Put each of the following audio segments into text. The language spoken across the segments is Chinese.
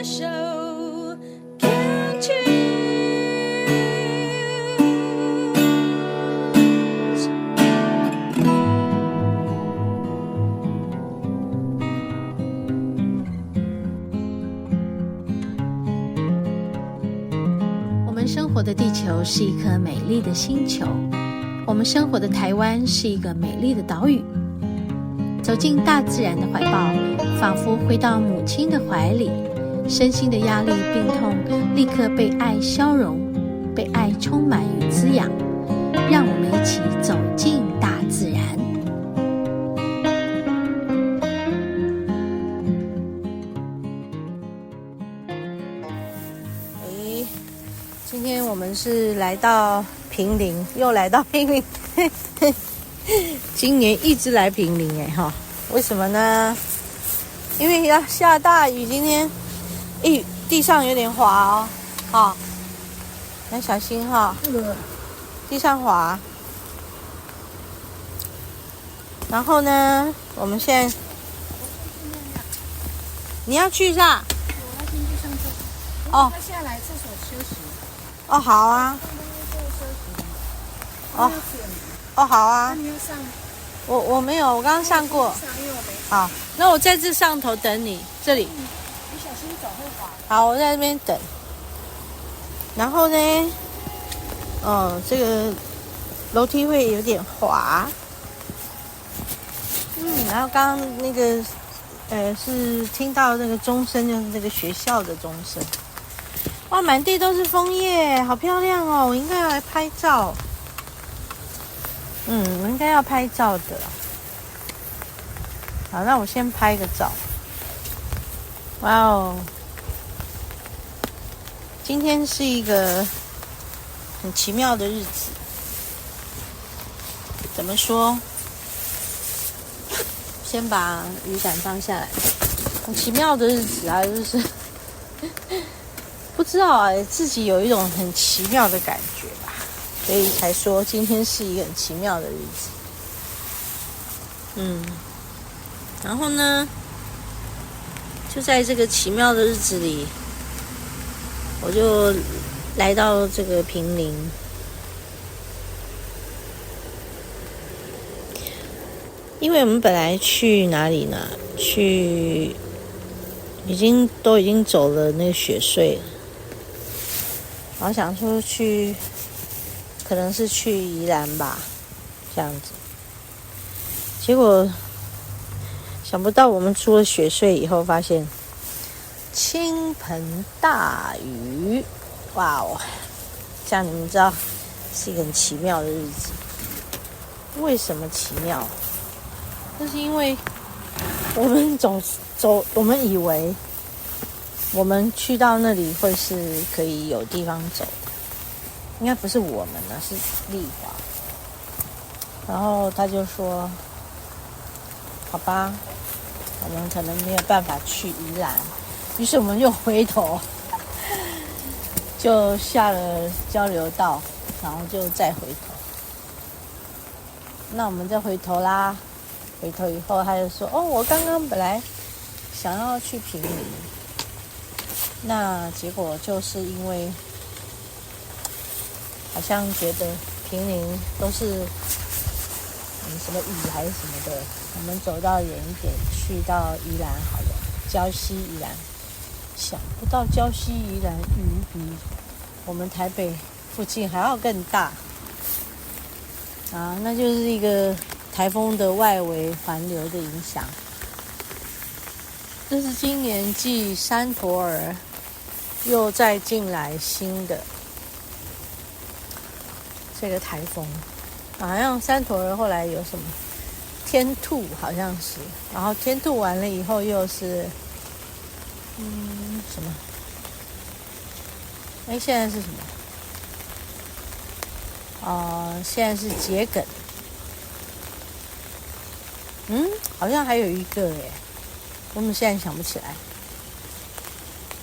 show, can't you? 我们生活的地球是一颗美丽的星球，我们生活的台湾是一个美丽的岛屿。走进大自然的怀抱，仿佛回到母亲的怀里，身心的压力、病痛立刻被爱消融，被爱充满与滋养。让我们一起走进大自然。今天我们是来到坪林，又来到坪林。今年一直来坪林为什么呢？因为要下大雨，今天地上有点滑要小心地上滑。然后呢，我们现在你要去是吧？我要先去上厕所。他下来厕所休息。好啊。好啊。那你要上？我没有，我刚刚上过。因为我没上。好，那我在这上头等你，这里。你小心走会滑。好，我在这边等。然后呢，这个楼梯会有点滑。然后刚刚那个，是听到那个钟声，就是那个学校的钟声。哇，满地都是枫叶，好漂亮哦！我应该要来拍照。我应该要拍照的。好，那我先拍个照。哇哦，今天是一个很奇妙的日子。怎么说？先把雨伞放下来。很奇妙的日子啊，就是不知道自己有一种很奇妙的感觉吧，所以才说今天是一个很奇妙的日子。然后呢，就在这个奇妙的日子里，我就来到这个坪林。因为我们本来去哪里呢？都已经走了那个雪隧了，然后想说可能是去宜兰吧，这样子。结果想不到我们出了雪隧以后，发现倾盆大雨，哇哦！这样你们知道是一个很奇妙的日子。为什么奇妙？就是因为我们我们以为我们去到那里会是可以有地方走的，应该不是我们呢，是丽华。然后他就说：“好吧，我们可能没有办法去宜兰。”于是我们就回头，就下了交流道，然后就再回头。那我们再回头啦。回头以后，他就说：“我刚刚本来想要去坪林，那结果就是因为好像觉得坪林都是什么雨还是什么的，我们走到远一点，去到宜兰好了，礁溪宜兰。想不到礁溪宜兰雨比我们台北附近还要更大啊！那就是一个台风的外围环流的影响。这是今年继山陀儿又再进来新的这个台风，好像山陀儿后来有什么天兔，好像是，然后天兔完了以后又是什么？现在是什么？现在是桔梗。好像还有一个我们现在想不起来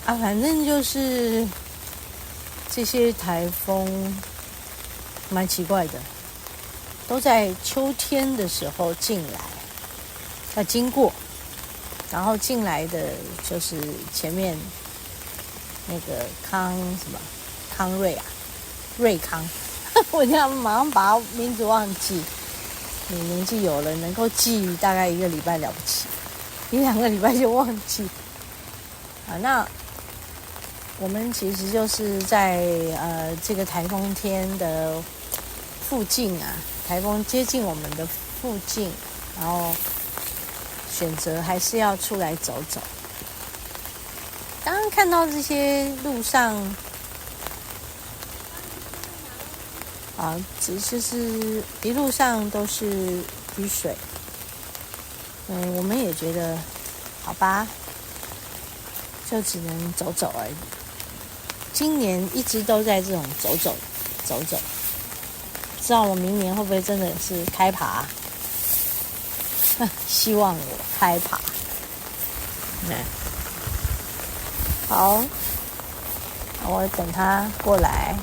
反正就是这些台风蛮奇怪的，都在秋天的时候进来，经过，然后进来的就是前面那个康什么康瑞啊，瑞康，我这样马上把他名字忘记。你年纪有了，能够记大概1个礼拜了不起，1-2个礼拜就忘记。那我们其实就是在这个台风天的附近啊，台风接近我们的附近，然后选择还是要出来走走。刚刚看到这些路上就是一路上都是雨水，我们也觉得好吧，就只能走走而已。今年一直都在这种走走，不知道我明年会不会真的是开爬？希望我开爬。好，我等他过来。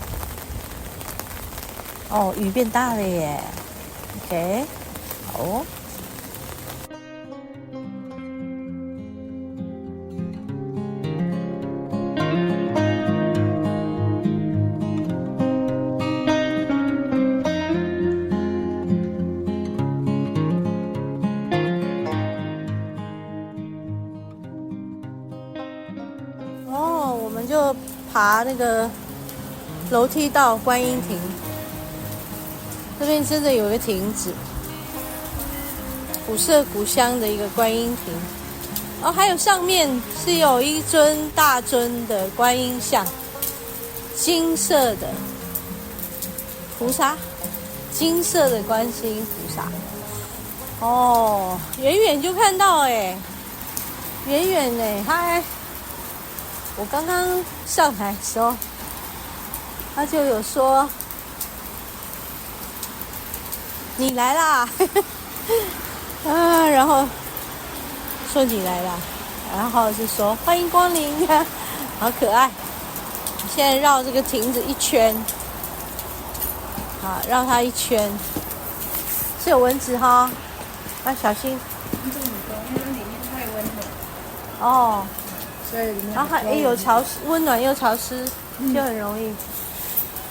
哦，雨变大了耶。OK， 好哦。我们就爬那个楼梯到观音亭，这边真的有一个亭子，古色古香的一个观音亭。还有上面是有一尊大尊的观音像，金色的菩萨，金色的观世音菩萨。远远就看到远远嗨！我刚刚上来的时候，他就有说你来啦，然后说你来啦，然后是说欢迎光临，好可爱。现在绕这个亭子一圈，好，绕它一圈，是有蚊子哈，要小心。蚊子很多，因为里面太温暖。所以里面然后有潮湿，温暖又潮湿，就很容易。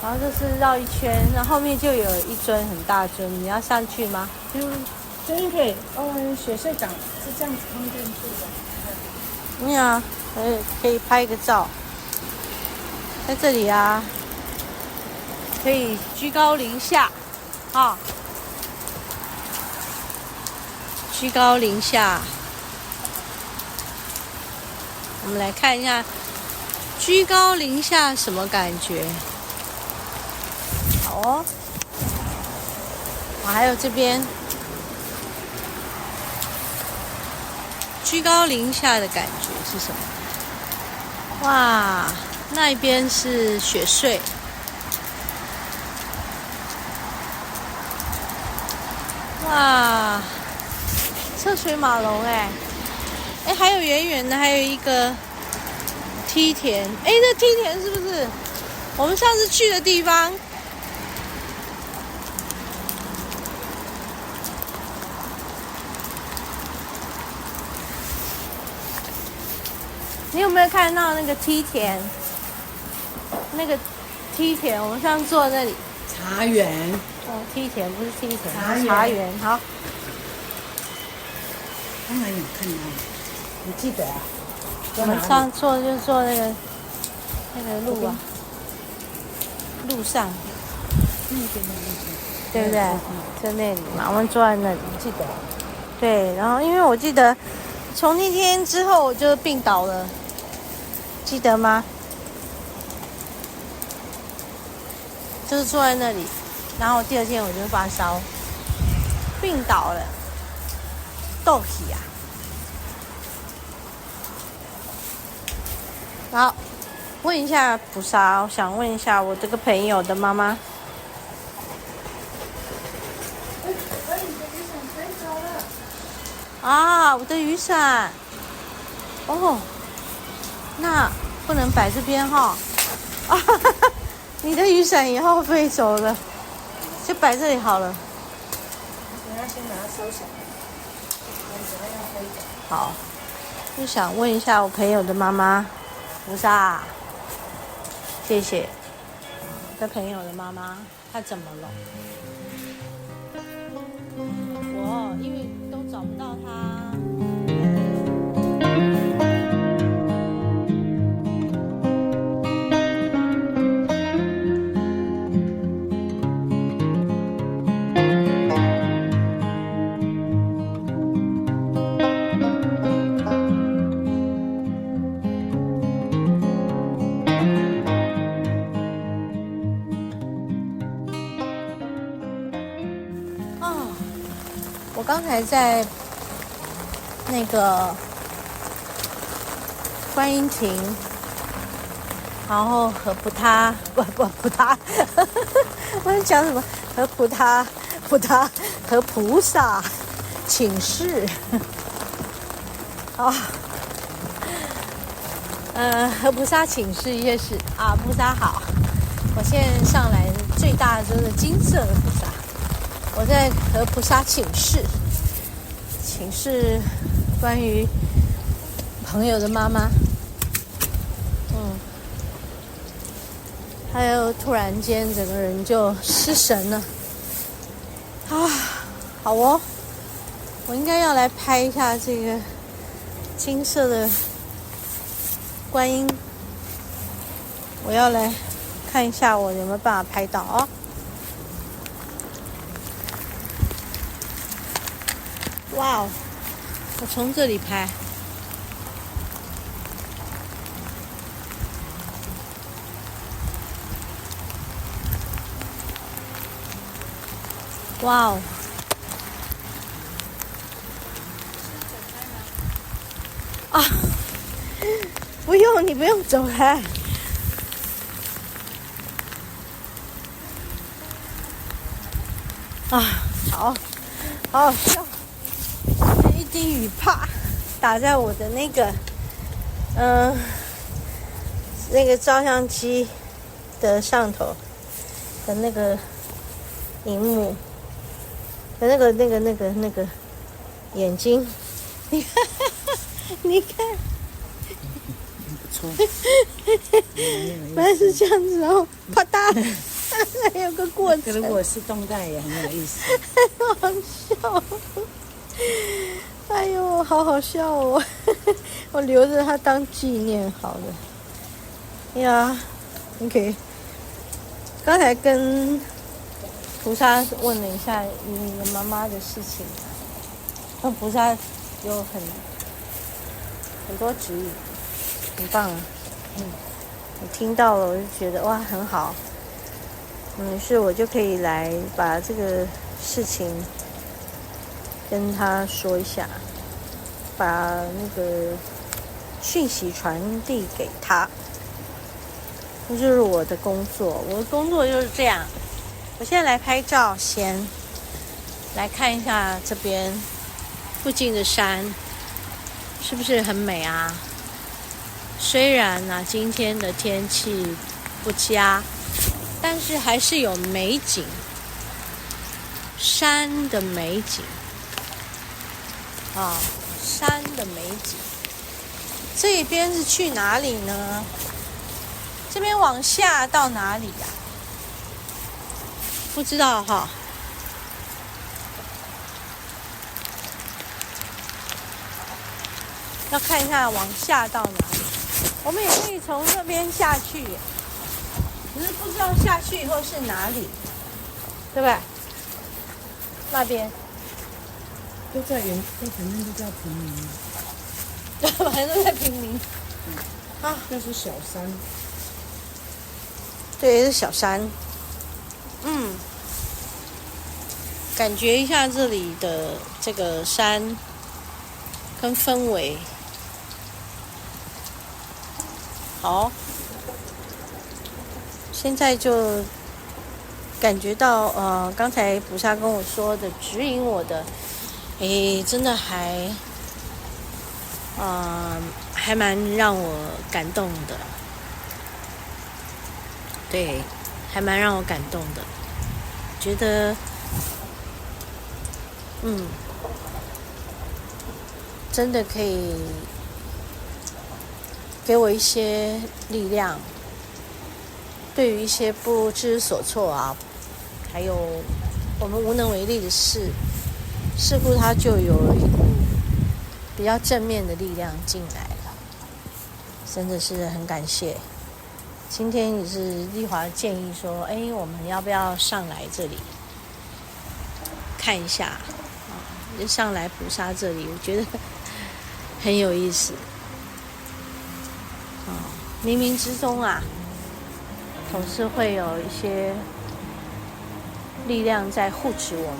然后就是绕一圈，然后后面就有一尊很大尊，你要上去吗？这边可以，雪穗港是这样子通进去的。可以拍个照，在这里啊，可以居高临下，居高临下。我们来看一下居高临下什么感觉。好哦，还有这边居高临下的感觉是什么？哇，那边是雪隧，哇，车水马龙还有远远的还有一个梯田，这梯田是不是我们上次去的地方？你有没有看到那个梯田？那个梯田，我们上次坐那里。茶园。梯田不是梯田，茶园。好。当然有看到，你记得啊？我们上次坐就坐那个路啊，路上。对不对？在那里嘛，我们坐在那里。记得。对，然后因为我记得从那天之后我就病倒了，记得吗？就是坐在那里，然后第二天我就发烧，病倒了，倒起啊。好，问一下菩萨，我想问一下我这个朋友的妈妈。我的雨伞。那不能摆这边哈。你的雨伞也要飞走了，就摆这里好了。等下先把它收起来，等下要飞走。好，就想问一下我朋友的妈妈，菩萨，谢谢。的朋友的妈妈，她怎么了？我因为都找不到她。我刚才在那个观音亭，然后和普他，我在讲什么？和普他和菩萨请示啊，和菩萨请示一些事啊。菩萨好，我现在上来最大的就是金色的菩萨。我在和菩萨请示关于朋友的妈妈，还有突然间整个人就失神了啊！好哦，我应该要来拍一下这个金色的观音，我要来看一下我有没有办法拍到哦。哇哦！我从这里拍，哇哦！啊，不用，你不用走开。啊，好好笑。一滴雨啪打在我的那个那个照相机的上头的那个荧幕的那个眼睛，你看你看，不错，原来是这样子哦，啪嗒，还有个过程。如果是动态也很有意思，好笑。哎呦，好好笑哦！我留着它当纪念好了。呀 ，OK。刚才跟菩萨问了一下你的妈妈的事情，那菩萨有很多指引，很棒。我听到了，我就觉得哇，很好。于是我就可以来把这个事情跟他说一下，把那个讯息传递给他。这就是我的工作，我的工作就是这样。我现在来拍照，先来看一下这边附近的山是不是很美啊？虽然啊今天的天气不佳，但是还是有美景，山的美景啊，山的美景。这边是去哪里呢？这边往下到哪里呀？不知道哈。要看一下往下到哪里。我们也可以从那边下去，只是不知道下去以后是哪里，对不对？那边都在原，这反正就叫平民，对，反正都在平民。啊，那是小山，对，是小山。感觉一下这里的这个山跟氛围。好，现在就感觉到刚才菩萨跟我说的指引我的，真的还蛮让我感动的。对，还蛮让我感动的，觉得真的可以给我一些力量，对于一些不知所措啊，还有我们无能为力的事，似乎它就有了一股比较正面的力量进来了，真的是很感谢。今天也是丽华建议说，我们要不要上来这里看一下就上来菩萨这里，我觉得很有意思。冥冥之中啊，总是会有一些力量在护持我们，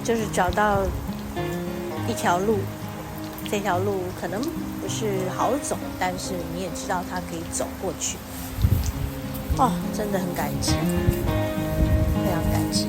就是找到一条路，这条路可能不是好走，但是你也知道它可以走过去。真的很感激，非常感激。